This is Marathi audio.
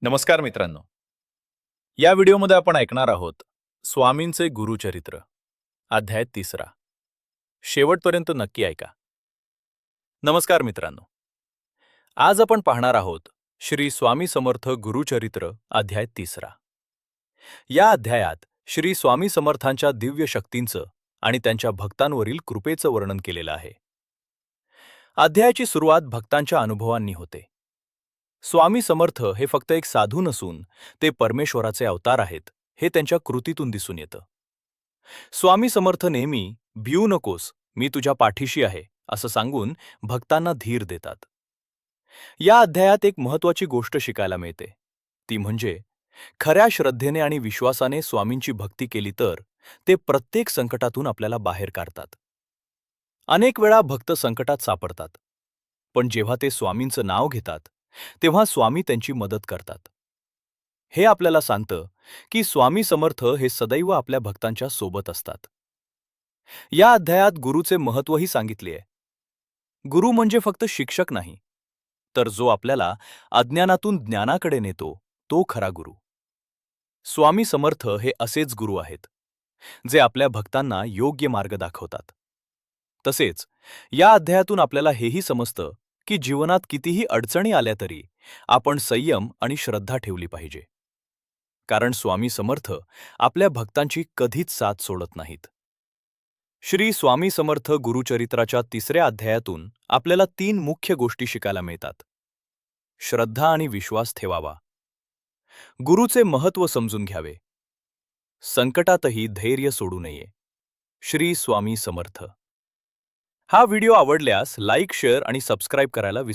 नमस्कार मित्रांनो. या व्हिडिओमध्ये आपण ऐकणार आहोत स्वामींचे गुरुचरित्र अध्याय 3. शेवटपर्यंत नक्की ऐका. नमस्कार मित्रांनो. आज आपण पाहणार आहोत श्री स्वामी समर्थ गुरुचरित्र अध्याय 3. या अध्यायात श्री स्वामी समर्थांच्या दिव्य शक्तींचं आणि त्यांच्या भक्तांवरील कृपेचं वर्णन केलेलं आहे. अध्यायाची सुरुवात भक्तांच्या अनुभवांनी होते. स्वामी समर्थ हे फक्त एक साधू नसून ते परमेश्वराचे अवतार आहेत हे त्यांच्या कृतीतून दिसून येतं. स्वामी समर्थ नेहमी भिऊ नकोस, मी तुझ्या पाठीशी आहे असं सांगून भक्तांना धीर देतात. या अध्यायात एक महत्त्वाची गोष्ट शिकायला मिळते. ती म्हणजे खऱ्या श्रद्धेने आणि विश्वासाने स्वामींची भक्ती केली तर ते प्रत्येक संकटातून आपल्याला बाहेर काढतात. अनेक वेळा भक्त संकटात सापडतात, पण जेव्हा ते स्वामींचं नाव घेतात तेव्हा स्वामी त्यांची मदत करतात. हे आपल्याला सांगतं की स्वामी समर्थ हे सदैव आपल्या भक्तांच्या सोबत असतात. या अध्यायात गुरुचे महत्त्वही सांगितले आहे. गुरु म्हणजे फक्त शिक्षक नाही, तर जो आपल्याला अज्ञानातून ज्ञानाकडे नेतो तो खरा गुरु. स्वामी समर्थ हे असेच गुरु आहेत जे आपल्या भक्तांना योग्य मार्ग दाखवतात. तसेच या अध्यायातून आपल्याला हेही समजतं की जीवनात कितीही अडचणी आल्या तरी आपण संयम आणि श्रद्धा ठेवली पाहिजे, कारण स्वामी समर्थ आपल्या भक्तांची कधीच साथ सोडत नाहीत. श्री स्वामी समर्थ गुरुचरित्राच्या 3 अध्यायातून आपल्याला 3 मुख्य गोष्टी शिकायला मिळतात. श्रद्धा आणि विश्वास ठेवावा, गुरुचे महत्त्व समजून घ्यावे, संकटातही धैर्य सोडू नये. श्री स्वामी समर्थ. हा व्हिडिओ आवडल्यास लाईक, शेअर आणि सबस्क्राईब करायला विसरू